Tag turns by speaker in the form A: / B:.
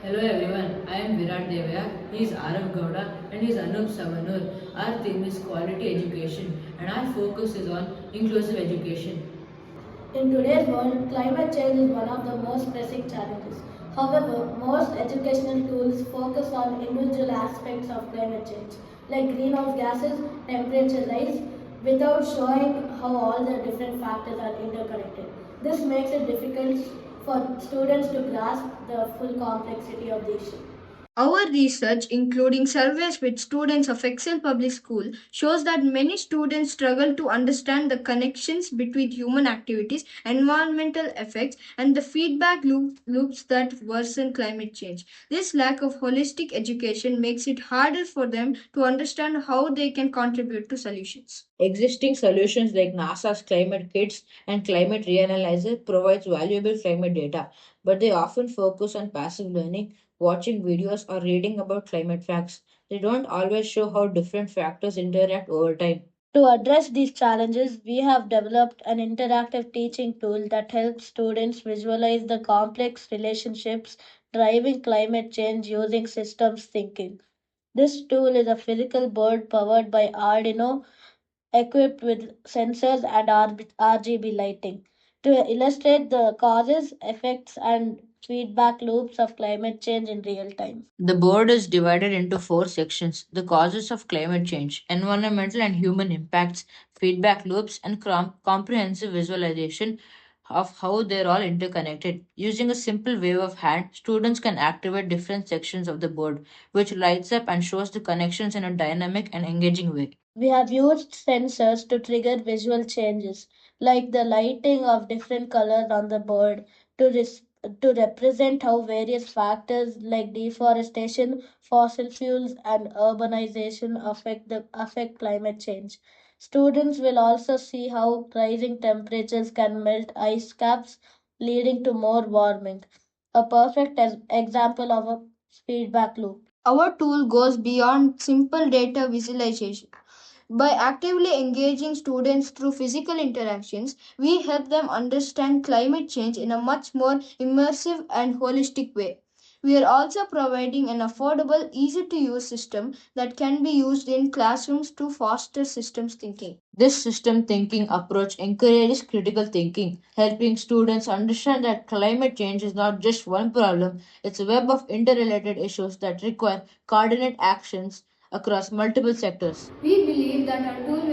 A: Hello everyone, I am Virat Devaya, he is Arav Gowda and he is Anup Savanur. Our theme is quality education and our focus is on inclusive education.
B: In today's world, climate change is one of the most pressing challenges. However, most educational tools focus on individual aspects of climate change, like greenhouse gases, temperature rise, without showing how all the different factors are interconnected. This makes it difficult for students to grasp the full complexity of the issue.
C: Our research, including surveys with students of Excel Public School, shows that many students struggle to understand the connections between human activities, environmental effects, and the loops that worsen climate change. This lack of holistic education makes it harder for them to understand how they can contribute to solutions.
A: Existing solutions like NASA's Climate Kits and Climate Reanalyzer provides valuable climate data, but they often focus on passive learning, watching videos or reading about climate facts. They don't always show how different factors interact over time.
B: To address these challenges, we have developed an interactive teaching tool that helps students visualize the complex relationships driving climate change using systems thinking. This tool is a physical board powered by Arduino equipped with sensors and RGB lighting to illustrate the causes, effects, and feedback loops of climate change in real time.
A: The board is divided into four sections: the causes of climate change, environmental and human impacts, feedback loops, and comprehensive visualization of how they're all interconnected. Using a simple wave of hand, students can activate different sections of the board, which lights up and shows the connections in a dynamic and engaging way.
B: We have used sensors to trigger visual changes, like the lighting of different colors on the board, to, to represent how various factors like deforestation, fossil fuels, and urbanization affect climate change. Students will also see how rising temperatures can melt ice caps, leading to more warming. A perfect example of a feedback loop.
C: Our tool goes beyond simple data visualization. By actively engaging students through physical interactions, we help them understand climate change in a much more immersive and holistic way. We are also providing an affordable, easy to use system that can be used in classrooms to foster systems thinking.
A: This system thinking approach encourages critical thinking, helping students understand that climate change is not just one problem, it's a web of interrelated issues that require coordinate actions across multiple sectors.
B: We believe that our tool